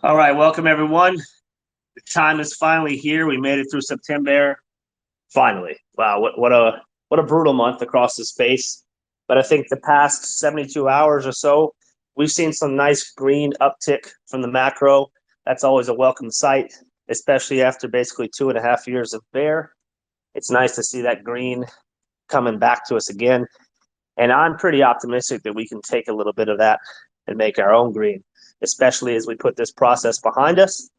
All right, welcome everyone. The time is finally here. We made it through September. Finally. Wow, what a brutal month across the space. But I think the past 72 hours or so, we've seen some nice green uptick from the macro. That's always a welcome sight, especially after basically 2.5 years of bear. It's nice to see that green coming back to us again. And I'm pretty optimistic that we can take a little bit of that and make our own green, especially as we put this process behind us.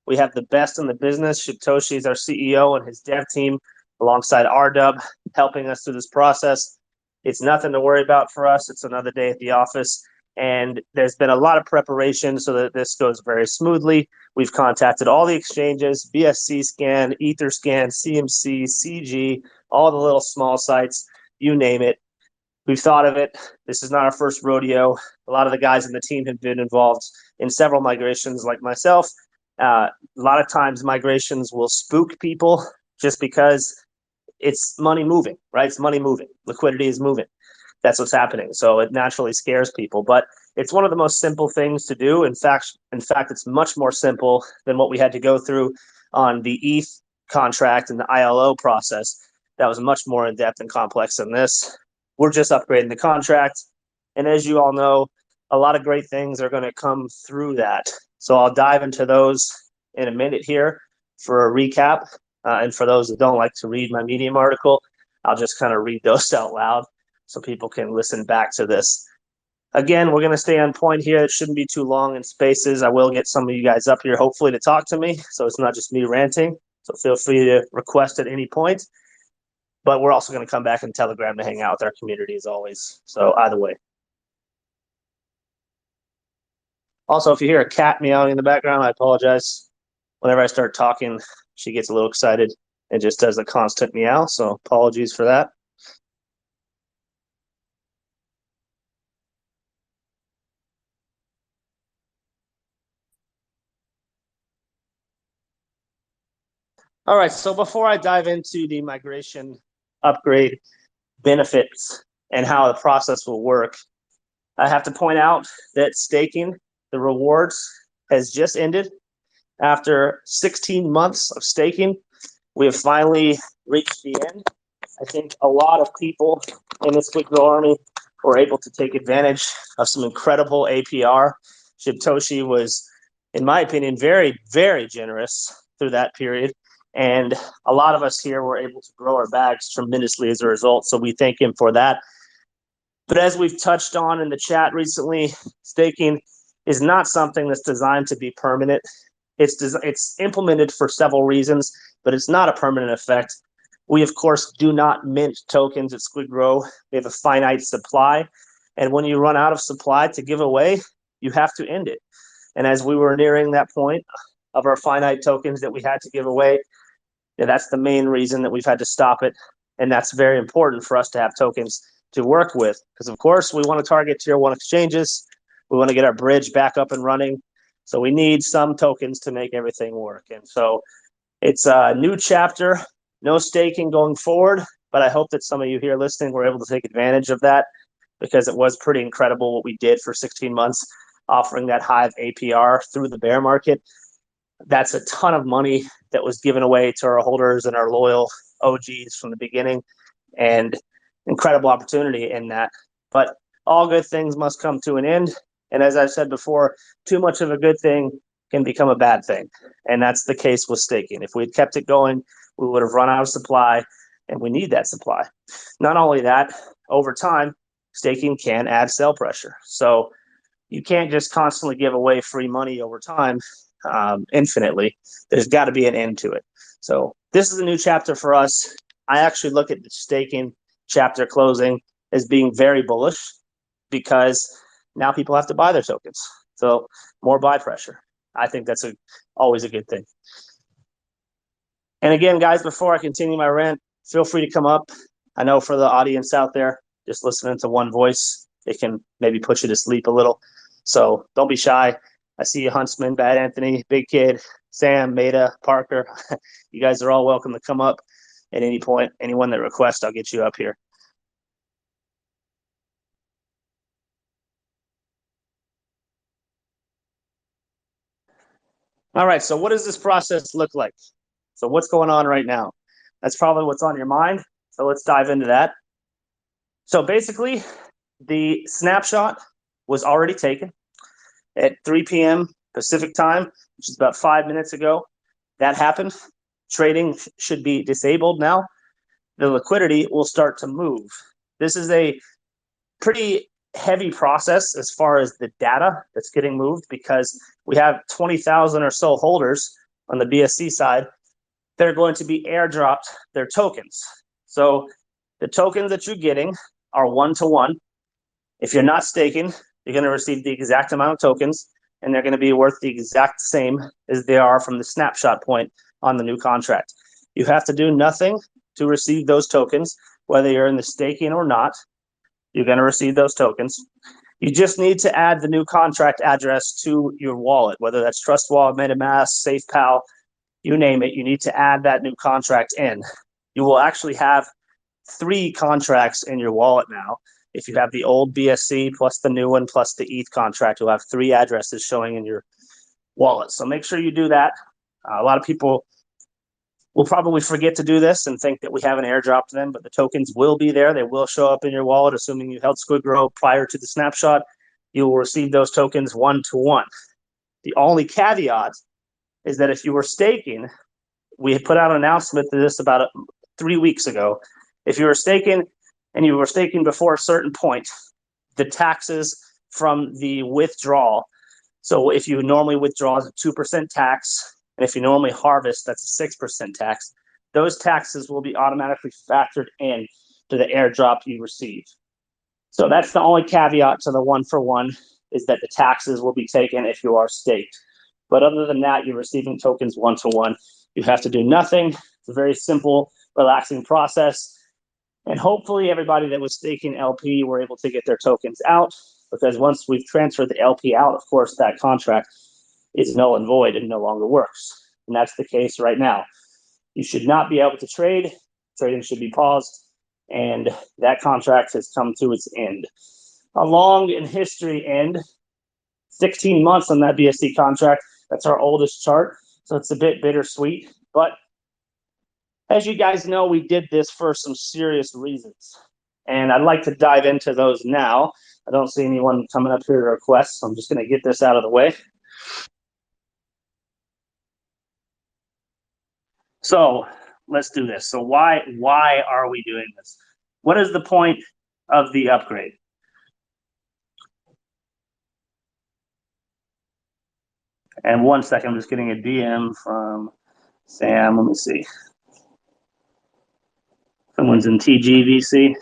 We have the best in the business. Shitoshi is our CEO and his dev team, alongside RW, helping us through this process. It's nothing to worry about for us. It's another day at the office. And there's been a lot of preparation so that this goes very smoothly. We've contacted all the exchanges, BSC Scan, Etherscan, CMC, CG, all the little small sites, you name it. We've thought of it. This is not our first rodeo. A lot of the guys in the team have been involved in several migrations like myself. A lot of times migrations will spook people just because it's money moving, right? It's money moving. Liquidity is moving. That's what's happening. So it naturally scares people. But it's one of the most simple things to do. In fact, it's much more simple than what we had to go through on the ETH contract and the ILO process. That was much more in-depth and complex than this. We're just upgrading the contract. And as you all know, a lot of great things are going to come through that. So I'll dive into those in a minute here for a recap. And for those that don't like to read my Medium article, I'll just kind of read those out loud so people can listen back to this. Again, we're going to stay on point here. It shouldn't be too long in spaces. I will get some of you guys up here, hopefully, to talk to me. So it's not just me ranting. So feel free to request at any point. But we're also going to come back in Telegram to hang out with our community as always. So either way. Also, if you hear a cat meowing in the background, I apologize. Whenever I start talking, she gets a little excited and just does a constant meow. So apologies for that. All right. So before I dive into the migration upgrade benefits and how the process will work, I have to point out that staking, the rewards, has just ended. After 16 months of staking, we have finally reached the end. I think a lot of people in the SquidGrow army were able to take advantage of some incredible APR. Shibtoshi was, in my opinion, very, very generous through that period. And a lot of us here were able to grow our bags tremendously as a result. So we thank him for that. But as we've touched on in the chat recently, staking is not something that's designed to be permanent. It's implemented for several reasons, but it's not a permanent effect. We, of course, do not mint tokens at SquidGrow. We have a finite supply. And when you run out of supply to give away, you have to end it. And as we were nearing that point of our finite tokens that we had to give away, that's the main reason that we've had to stop it. And that's very important for us to have tokens to work with. Because, of course, we want to target tier one exchanges. We want to get our bridge back up and running. So we need some tokens to make everything work. And so it's a new chapter, no staking going forward. But I hope that some of you here listening were able to take advantage of that, because it was pretty incredible what we did for 16 months, offering that high of APR through the bear market. That's a ton of money that was given away to our holders and our loyal OGs from the beginning, and incredible opportunity in that. But all good things must come to an end. And as I've said before, too much of a good thing can become a bad thing. And that's the case with staking. If we'd kept it going, we would have run out of supply, and we need that supply. Not only that, over time, staking can add sell pressure. So you can't just constantly give away free money over time infinitely. There's got to be an end to it. So this is a new chapter for us. I actually look at the staking chapter closing as being very bullish, because now people have to buy their tokens. So more buy pressure. I think that's always a good thing. And again, guys, before I continue my rant, feel free to come up. I know for the audience out there, just listening to one voice, it can maybe put you to sleep a little. So don't be shy. I see you, Huntsman, Bad Anthony, Big Kid, Sam, Maida, Parker. You guys are all welcome to come up at any point. Anyone that requests, I'll get you up here. All right, so what does this process look like? So what's going on right now? That's probably what's on your mind. So let's dive into that. So basically, the snapshot was already taken at 3 p.m. Pacific time, which is about 5 minutes ago. That happened. Trading should be disabled now. The liquidity will start to move. This is a pretty heavy process as far as the data that's getting moved, because we have 20,000 or so holders on the BSC side that are going to be airdropped their tokens. So the tokens that you're getting are 1-to-1. If you're not staking, you're going to receive the exact amount of tokens, and they're going to be worth the exact same as they are from the snapshot point on the new contract. You have to do nothing to receive those tokens, whether you're in the staking or not. You're going to receive those tokens. You just need to add the new contract address to your wallet, whether that's Trust Wallet, MetaMask, SafePal, you name it. You need to add that new contract in. You will actually have 3 contracts in your wallet now. If you have the old BSC plus the new one plus the ETH contract, you'll have 3 addresses showing in your wallet. So make sure you do that. A lot of people will probably forget to do this and think that we haven't airdropped them, but the tokens will be there. They will show up in your wallet, assuming you held SquidGrow prior to the snapshot. You will receive those tokens 1-to-1. The only caveat is that if you were staking, we had put out an announcement to this about 3 weeks ago. If you were staking and you were staking before a certain point, the taxes from the withdrawal, so if you normally withdraw, it's a 2% tax, and if you normally harvest, that's a 6% tax. Those taxes will be automatically factored in to the airdrop you receive. So that's the only caveat to the 1-for-1, is that the taxes will be taken if you are staked. But other than that, you're receiving tokens 1-to-1. You have to do nothing. It's a very simple, relaxing process. And hopefully everybody that was staking LP were able to get their tokens out, because once we've transferred the LP out, of course, that contract is null and void and no longer works. And that's the case right now. You should not be able to trade. Trading should be paused. And that contract has come to its end. A long in history end, 16 months on that BSC contract. That's our oldest chart. So it's a bit bittersweet. But as you guys know, we did this for some serious reasons. And I'd like to dive into those now. I don't see anyone coming up here to request, so I'm just going to get this out of the way. So let's do this. So why are we doing this? What is the point of the upgrade? And 1 second, I'm just getting a DM from Sam. Let me see. Someone's in TGVC.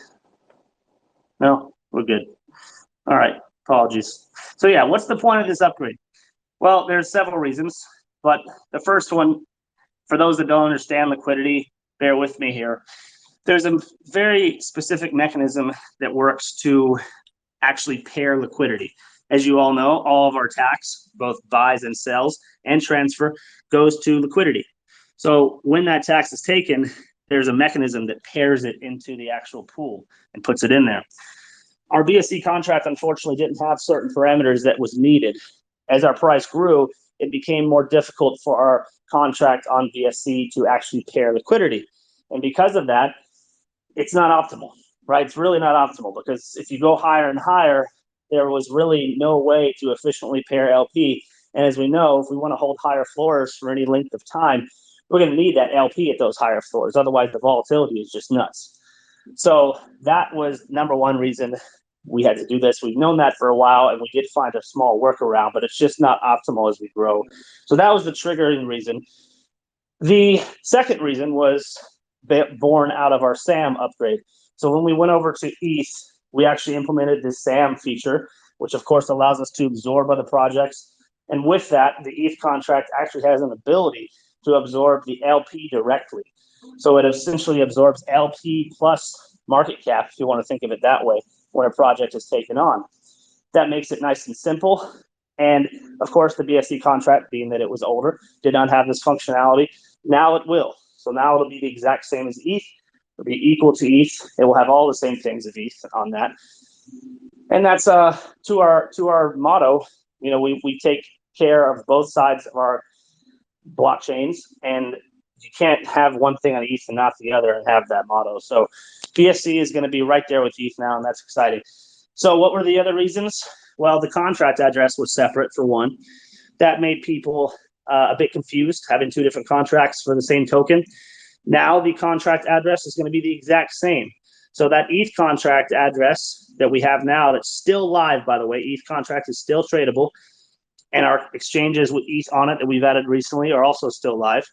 No, we're good. All right, apologies. So yeah, what's the point of this upgrade? Well, there's several reasons, but the first one, for those that don't understand liquidity, bear with me here. There's a very specific mechanism that works to actually pair liquidity. As you all know, all of our tax, both buys and sells and transfer, goes to liquidity. So when that tax is taken, there's a mechanism that pairs it into the actual pool and puts it in there. Our BSC contract, unfortunately, didn't have certain parameters that was needed. As our price grew, it became more difficult for our contract on BSC to actually pair liquidity. And because of that, it's not optimal, right? It's really not optimal, because if you go higher and higher, there was really no way to efficiently pair LP. And as we know, if we want to hold higher floors for any length of time, we're going to need that LP at those higher floors. Otherwise, the volatility is just nuts. So that was number one reason we had to do this. We've known that for a while, and we did find a small workaround, but it's just not optimal as we grow. So that was the triggering reason. The second reason was born out of our SAM upgrade. So when we went over to ETH, we actually implemented this SAM feature, which of course allows us to absorb other projects. And with that, the ETH contract actually has an ability to absorb the LP directly. So it essentially absorbs LP plus market cap, if you want to think of it that way, when a project is taken on. That makes it nice and simple. And of course, the BSC contract, being that it was older, did not have this functionality. Now it will. So now it'll be the exact same as ETH. It'll be equal to ETH. It will have all the same things as ETH on that. And that's to our motto. You know, we take care of both sides of our blockchains, and you can't have one thing on ETH and not the other and have that motto. So BSC is going to be right there with ETH now, and that's exciting. So what were the other reasons? Well, the contract address was separate for one. That made people a bit confused, having two different contracts for the same token. Now the contract address is going to be the exact same. So that ETH contract address that we have now, that's still live, by the way, ETH contract is still tradable, and our exchanges with ETH on it that we've added recently are also still live.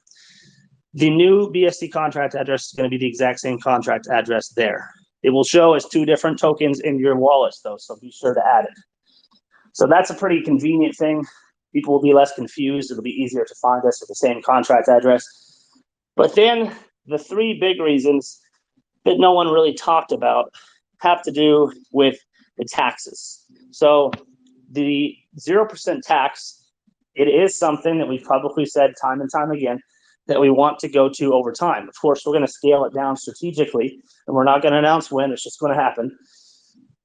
The new BSC contract address is going to be the exact same contract address there. It will show as two different tokens in your wallets, though, so be sure to add it. So that's a pretty convenient thing. People will be less confused. It'll be easier to find us with the same contract address. But then the three big reasons that no one really talked about have to do with the taxes. So the 0% tax, it is something that we've publicly said time and time again that we want to go to over time. Of course, we're going to scale it down strategically, and we're not going to announce when. It's just going to happen.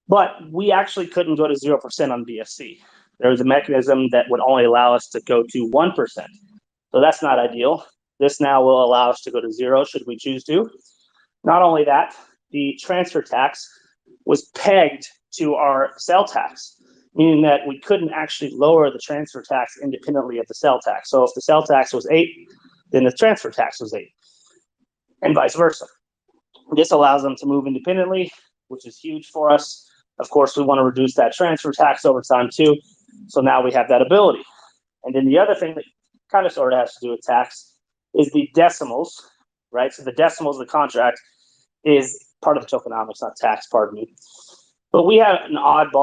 But we actually couldn't go to 0% on BSC. There was a mechanism that would only allow us to go to 1%. So that's not ideal. This now will allow us to go to 0 should we choose to. Not only that, the transfer tax was pegged to our sell tax, meaning that we couldn't actually lower the transfer tax independently of the sell tax. So if the sell tax was 8, then the transfer tax was 8, and vice versa. This allows them to move independently, which is huge for us. Of course, we want to reduce that transfer tax over time too. So now we have that ability. And then the other thing that kind of sort of has to do with tax is the decimals, right? So the decimals of the contract is part of the tokenomics, not tax, pardon me. But we have an oddball